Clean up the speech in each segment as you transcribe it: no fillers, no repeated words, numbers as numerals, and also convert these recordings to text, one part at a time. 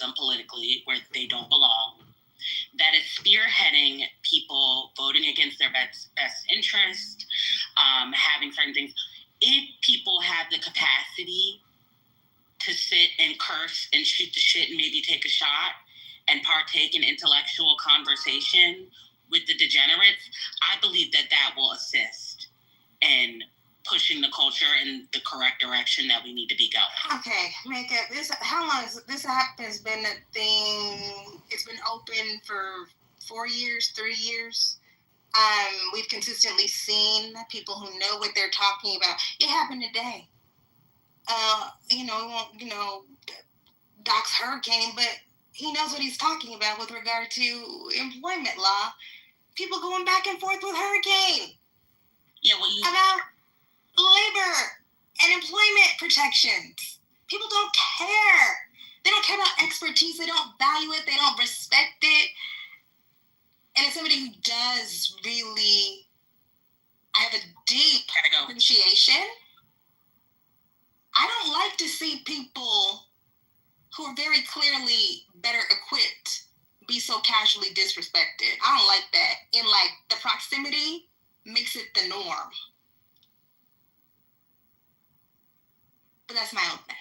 them politically where they don't belong, that is spearheading people voting against their best interest, having certain things. If people have the capacity to sit and curse and shoot the shit and maybe take a shot and partake in intellectual conversation with the degenerates, I believe that that will assist in pushing the culture in the correct direction that we need to be going. Okay, Makeup, how long has this app has been a thing? It's been open for 4 years, 3 years. We've consistently seen people who know what they're talking about. It happened today. We won't, Doc's hurricane, but he knows what he's talking about with regard to employment law. People going back and forth with hurricane. Yeah, about labor and employment protections. People don't care. They don't care about expertise. They don't value it. They don't respect it. And as somebody who does really, I have a deep appreciation. I don't like to see people who are very clearly better equipped be so casually disrespected. I don't like that. And the proximity makes it the norm. But that's my own thing.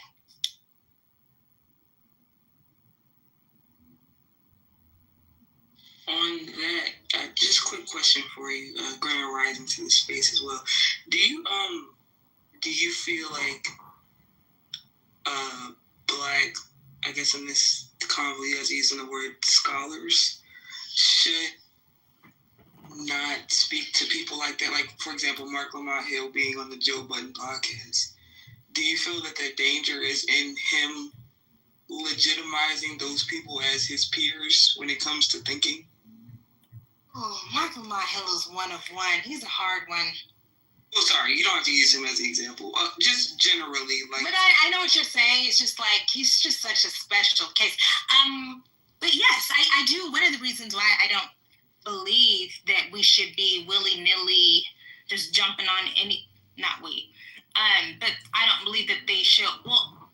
On that, just a quick question for you, Grand Rising to the space as well. Do you feel like Black, I guess in this convo, as using the word scholars, should not speak to people like that? Like, for example, Mark Lamont Hill being on the Joe Budden podcast. Do you feel that the danger is in him legitimizing those people as his peers when it comes to thinking? Oh, Mark Lamont Hill is one of one. He's a hard one. Oh, sorry, you don't have to use him as an example. Just generally, like. But I know what you're saying. It's just he's just such a special case. But yes, I do. One of the reasons why I don't believe that we should be willy-nilly just jumping on but I don't believe that they should. Well,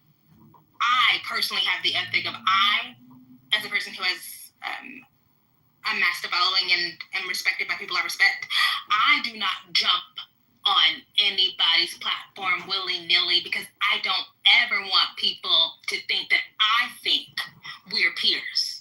I personally have the ethic of as a person who has amassed a following and am respected by people I respect, I do not jump on anybody's platform willy-nilly because I don't ever want people to think that I think we're peers.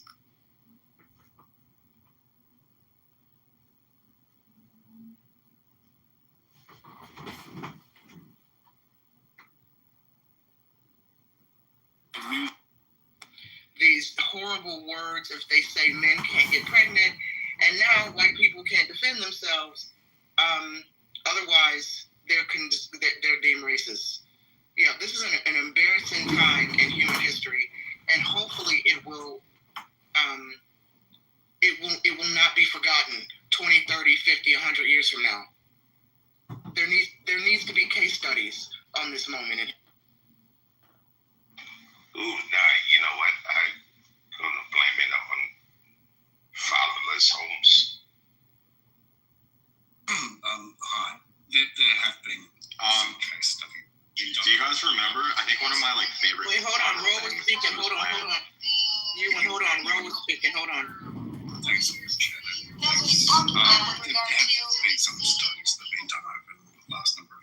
These horrible words if they say men can't get pregnant, and now white people can't defend themselves. Otherwise, they're deemed racist. Yeah, this is an embarrassing time in human history, and hopefully it will not be forgotten 20, 30, 50, 100 years from now. There needs to be case studies on this moment. You know what? I'm going to blame it on fatherless homes. Hi. There have been some case studies. Do you guys remember? I think one of my favorite. Wait, hold on. Ro was speaking. Hold on. Hold on. Ro was speaking. Hold on. Thanks. There have been some studies that have been done over the last number of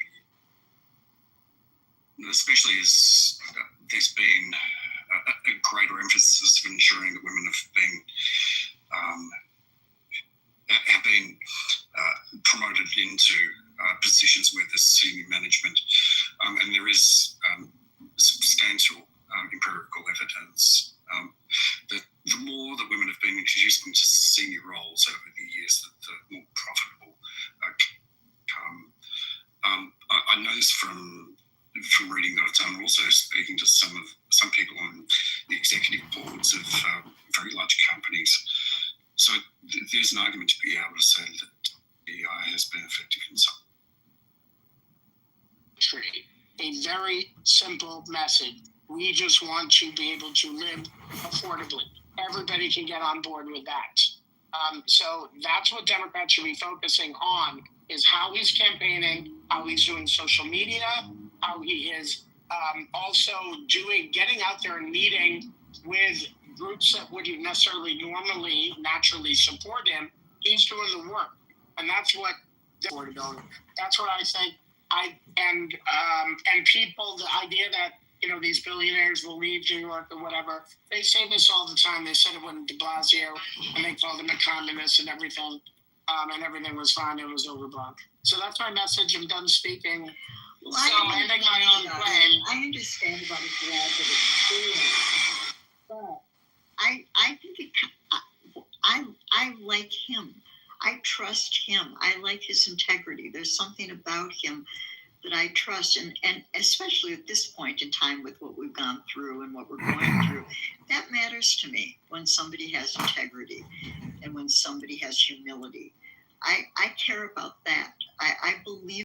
years, especially as there's been a greater emphasis of ensuring that women have been promoted into positions where there's senior management, and there is substantial empirical evidence that the more that women have been introduced into senior roles over the years, that the more profitable become. I know this from reading that I've done, and also speaking to some people on the executive boards of very large companies. So there's an argument to be able to say that DEI has been effective in some. A very simple message. We just want to be able to live affordably. Everybody can get on board with that. So that's what Democrats should be focusing on, is how he's campaigning, how he's doing social media, how he is also getting out there and meeting with groups that wouldn't necessarily normally naturally support him, he's doing the work, and that's what that's what I think. And people, the idea that these billionaires will leave New York or whatever, they say this all the time. They said it when De Blasio, and they called him a communist and everything was fine. It was overblown. So that's my message. I'm done speaking. Well, So ending my own claim. I understand about his lack of experience, but I think I like him. I trust him. I like his integrity. There's something about him that I trust, and especially at this point in time with what we've gone through and what we're going through, that matters to me when somebody has integrity and when somebody has humility. I care about that. I believe